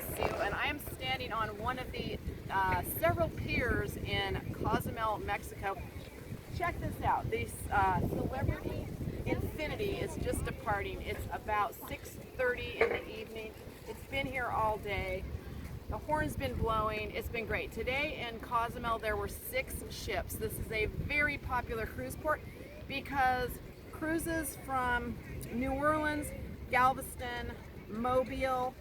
is Sue, and I am standing on one of the several piers in Cozumel, Mexico. Check this out. The Celebrity Infinity is just departing. It's about 6:30 in the evening. It's been here all day. The horn's been blowing. It's been great. Today in Cozumel there were 6 ships. This is a very popular cruise port because cruises from New Orleans, Galveston, Mobile,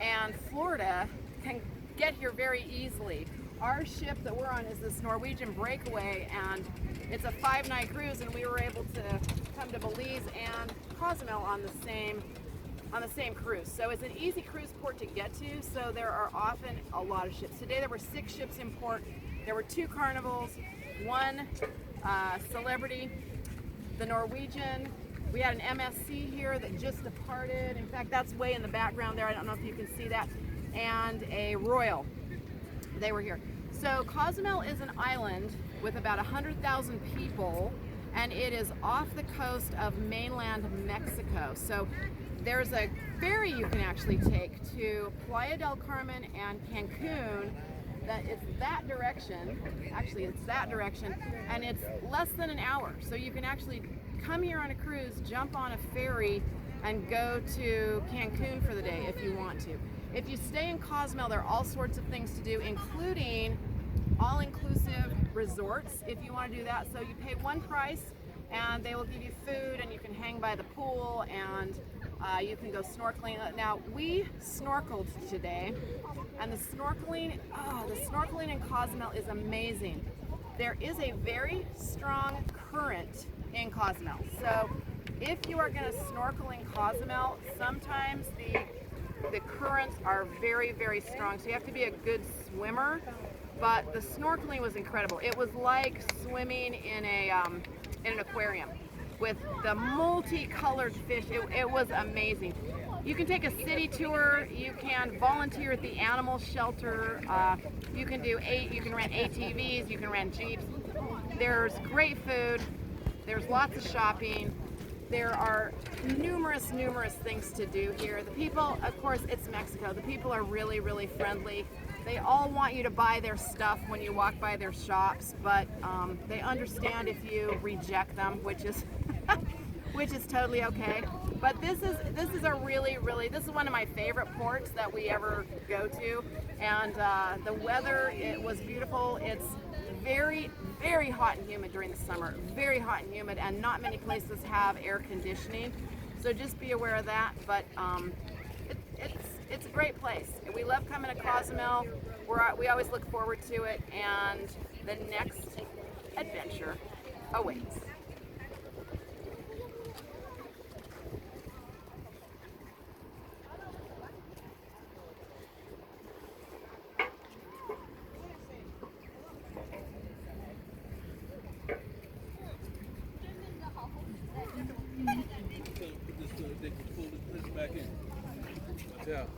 and Florida can get here very easily. Our ship that we're on is this Norwegian Breakaway, and it's a 5-night cruise, and we were able to come to Belize and Cozumel on the same cruise. So it's an easy cruise port to get to, so there are often a lot of ships. Today there were 6 ships in port. There were 2 carnivals, 1 Celebrity, the Norwegian. We had an MSC here that just departed. In fact, that's way in the background there. I don't know if you can see that. And a Royal. They were here. So Cozumel is an island with about 100,000 people, and it is off the coast of mainland Mexico. So there's a ferry you can actually take to Playa del Carmen and Cancun. It's that direction. Actually, it's that direction, and it's less than an hour. So you can actually come here on a cruise, jump on a ferry, and go to Cancun for the day if you want to. If you stay in Cozumel, there are all sorts of things to do, including all-inclusive resorts if you want to do that. So you pay one price, and they will give you food, and you can hang by the pool, and you can go snorkeling. Now, we snorkeled today, and the snorkeling in Cozumel is amazing. There is a very strong current in Cozumel. So if you are going to snorkel in Cozumel, sometimes the currents are very, very strong. So you have to be a good swimmer, but the snorkeling was incredible. It was like swimming in an aquarium with the multicolored fish. It was amazing. You can take a city tour. You can volunteer at the animal shelter. You can rent ATVs. You can rent Jeeps. There's great food. There's lots of shopping. There are numerous things to do here. The people, of course, it's Mexico. The people are really, really friendly. They all want you to buy their stuff when you walk by their shops, but they understand if you reject them, which is which is totally okay. But this is a really, this is one of my favorite ports that we ever go to, and the weather, it was beautiful. It's very, very hot and humid during the summer, very hot and humid, and not many places have air conditioning, so just be aware of that. But it's a great place. We love coming to Cozumel. We always look forward to it, and the next adventure awaits. They can pull this back in. Watch out.